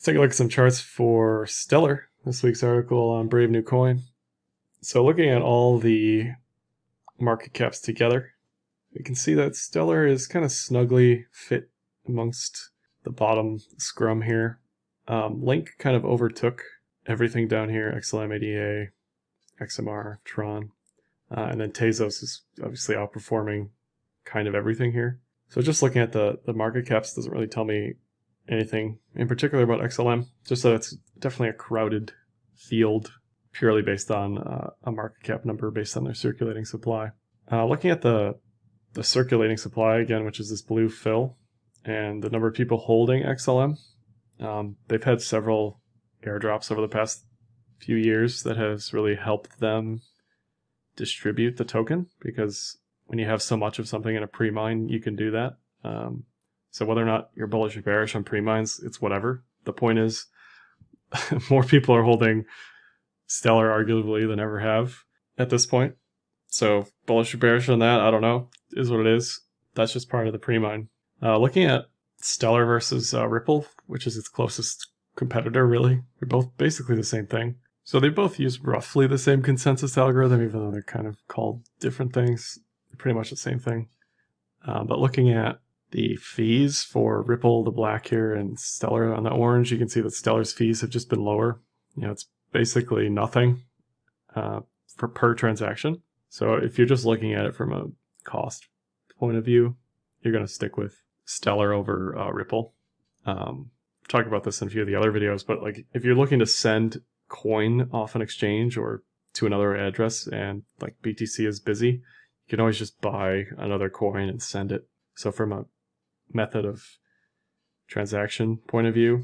take a look at some charts for Stellar, this week's article on Brave New Coin. So looking at all the market caps together, we can see that Stellar is kind of snugly fit amongst the bottom scrum here. Link kind of overtook everything down here, XLM, ADA, XMR, Tron, and then Tezos is obviously outperforming kind of everything here. So just looking at the market caps doesn't really tell me anything in particular about XLM, just that it's definitely a crowded field purely based on a market cap number based on their circulating supply. Looking at the circulating supply again, which is this blue fill, and the number of people holding XLM, they've had several airdrops over the past few years that has really helped them distribute the token, because when you have so much of something in a pre-mine, you can do that. So whether or not you're bullish or bearish on pre-mines, it's whatever. The point is, more people are holding Stellar arguably than ever have at this point. So bullish or bearish on that, I don't know, is what it is. That's just part of the pre-mine. Looking at Stellar versus Ripple, which is its closest competitor, really, they're both basically the same thing. So they both use roughly the same consensus algorithm, even though they're kind of called different things. They're pretty much the same thing. But looking at the fees for Ripple, the black here, and Stellar on the orange, you can see that Stellar's fees have just been lower. It's basically nothing for per transaction. So if you're just looking at it from a cost point of view, you're going to stick with Stellar over Ripple. Talk about this in a few of the other videos, but like if you're looking to send coin off an exchange or to another address and like BTC is busy, you can always just buy another coin and send it. So from a method of transaction point of view,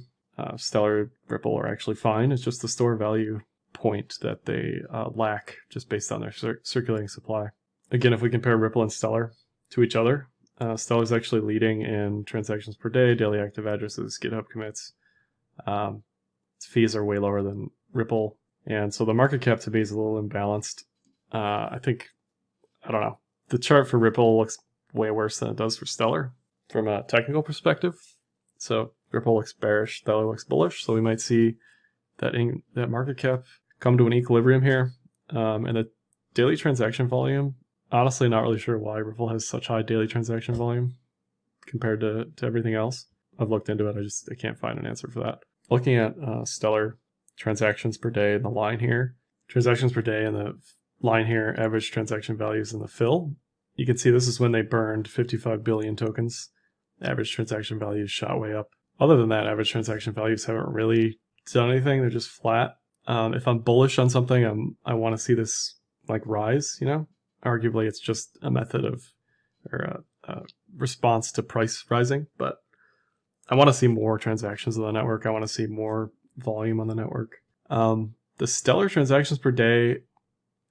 Stellar, Ripple are actually fine. It's just the store value point that they lack just based on their circulating supply. Again, if we compare Ripple and Stellar to each other, Stellar is actually leading in transactions per day, daily active addresses, GitHub commits. Its fees are way lower than Ripple, and so the market cap to me is a little imbalanced. I don't know. The chart for Ripple looks way worse than it does for Stellar from a technical perspective. So Ripple looks bearish, Stellar looks bullish. So we might see that market cap come to an equilibrium here. And the daily transaction volume, honestly, not really sure why Ripple has such high daily transaction volume compared to everything else. I've looked into it. I can't find an answer for that. Looking at Stellar transactions per day in the line here, transactions per day in the line here, average transaction values in the fill. You can see this is when they burned 55 billion tokens. Average transaction values shot way up. Other than that, average transaction values haven't really done anything. They're just flat. If I'm bullish on something, I want to see this like rise, Arguably, it's just a method of, or a response to price rising, but I want to see more transactions on the network. I want to see more volume on the network. The Stellar transactions per day,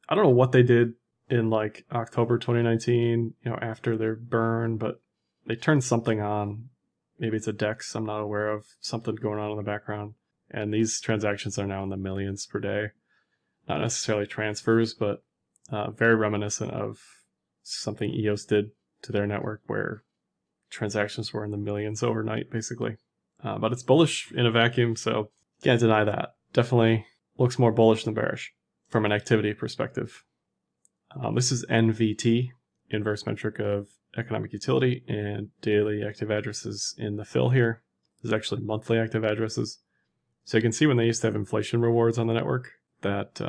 I don't know what they did in like October 2019, after their burn, but they turned something on. Maybe it's a DEX, I'm not aware of, something going on in the background. And these transactions are now in the millions per day. Not necessarily transfers, but very reminiscent of something EOS did to their network where transactions were in the millions overnight, basically. But it's bullish in a vacuum, so can't deny that. Definitely looks more bullish than bearish from an activity perspective. This is NVT, inverse metric of economic utility, and daily active addresses in the fill here. This is actually monthly active addresses. So you can see when they used to have inflation rewards on the network that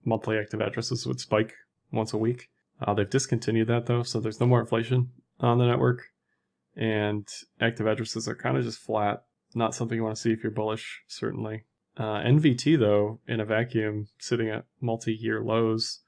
monthly active addresses would spike once a week. They've discontinued that though, so there's no more inflation on the network. And active addresses are kind of just flat. Not something you want to see if you're bullish, certainly. NVT though, in a vacuum, sitting at multi-year lows,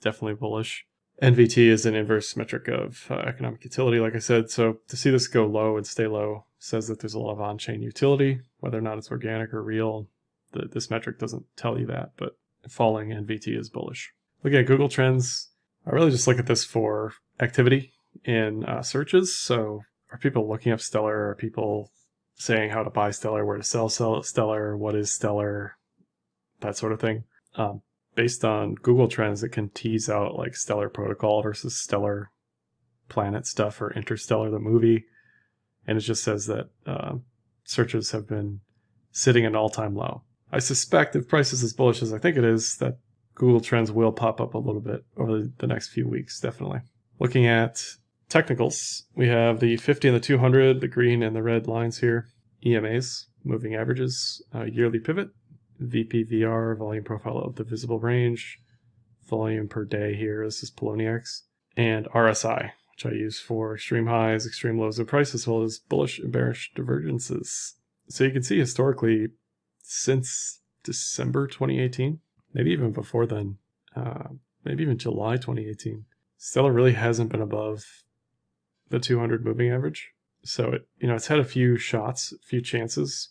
definitely bullish. NVT is an inverse metric of economic utility, like I said. So to see this go low and stay low says that there's a lot of on-chain utility, whether or not it's organic or real. This metric doesn't tell you that, but falling NVT is bullish. Looking at Google Trends, I really just look at this for activity in searches. So are people looking up Stellar? Are people saying how to buy Stellar, where to sell Stellar, what is Stellar, that sort of thing. Based on Google Trends, it can tease out like Stellar Protocol versus Stellar Planet stuff or Interstellar the movie. And it just says that searches have been sitting at an all-time low. I suspect if price is as bullish as I think it is, that Google Trends will pop up a little bit over the next few weeks, definitely. Looking at technicals, we have the 50 and the 200, the green and the red lines here. EMAs, moving averages, yearly pivot, VPVR, volume profile of the visible range, volume per day here, this is Poloniex, and RSI, which I use for extreme highs, extreme lows of price, as well as bullish and bearish divergences. So you can see historically, since December 2018, maybe even before then, maybe even July 2018, Stellar really hasn't been above the 200 moving average. So it's had a few shots, a few chances,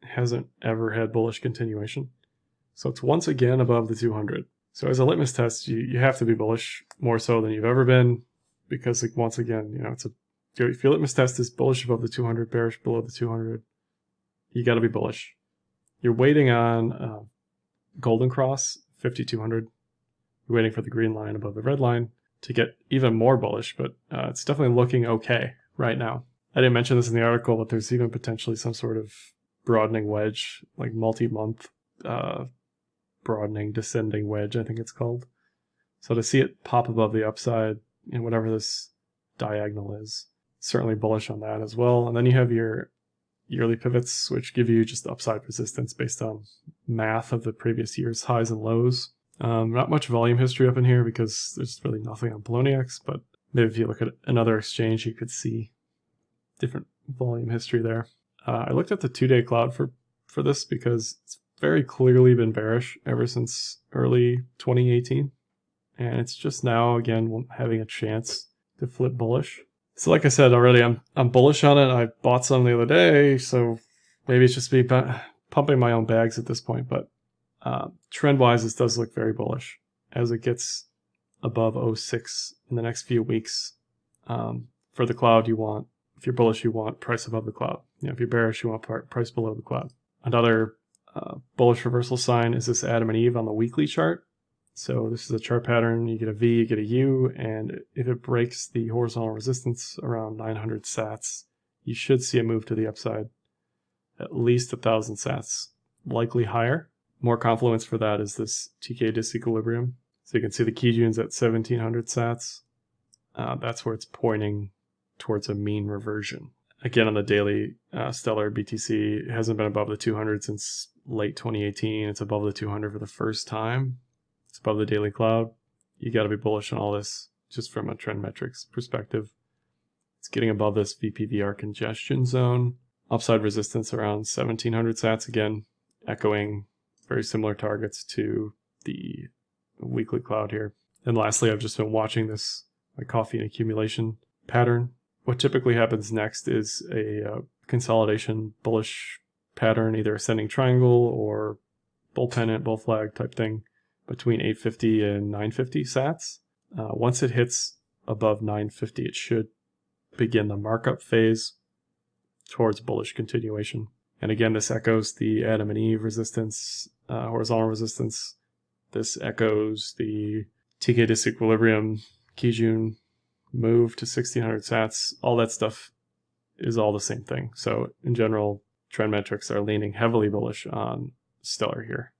hasn't ever had bullish continuation. So it's once again above the 200. So as a litmus test, you have to be bullish more so than you've ever been, because once again, if your litmus test is bullish above the 200, bearish below the 200, you got to be bullish. You're waiting on Golden Cross 5200. You're waiting for the green line above the red line to get even more bullish, but it's definitely looking okay right now. I didn't mention this in the article, but there's even potentially some sort of broadening wedge, like multi-month broadening descending wedge, I think it's called. So to see it pop above the upside in whatever this diagonal is, certainly bullish on that as well. And then you have your yearly pivots, which give you just upside resistance based on math of the previous year's highs and lows. Not much volume history up in here because there's really nothing on Poloniex, but maybe if you look at another exchange, you could see different volume history there. I looked at the 2-day cloud for this because it's very clearly been bearish ever since early 2018. And it's just now, again, having a chance to flip bullish. So like I said already, I'm bullish on it. I bought some the other day, so maybe it's just me pumping my own bags at this point. But trend-wise, this does look very bullish as it gets above 0.6 in the next few weeks. For the cloud, if you're bullish, you want price above the cloud. If you're bearish, you want price below the cloud. Another bullish reversal sign is this Adam and Eve on the weekly chart. So this is a chart pattern. You get a V, you get a U, and if it breaks the horizontal resistance around 900 sats, you should see a move to the upside, at least 1,000 sats, likely higher. More confluence for that is this TK disequilibrium. So you can see the Kijun's at 1,700 sats. That's where it's pointing towards a mean reversion. Again, on the daily, Stellar BTC hasn't been above the 200 since late 2018. It's above the 200 for the first time. It's above the daily cloud. You got to be bullish on all this just from a trend metrics perspective. It's getting above this VPVR congestion zone. Upside resistance around 1,700 sats, again, echoing very similar targets to the weekly cloud here. And lastly, I've just been watching this coffee and accumulation pattern. What typically happens next is a consolidation bullish pattern, either ascending triangle or bull pennant, bull flag type thing between 850 and 950 sats. Once it hits above 950, it should begin the markup phase towards bullish continuation. And again, this echoes the Adam and Eve resistance, horizontal resistance. This echoes the TK disequilibrium, Kijun move to 1,600 sats. All that stuff is all the same thing. So in general, trend metrics are leaning heavily bullish on Stellar here.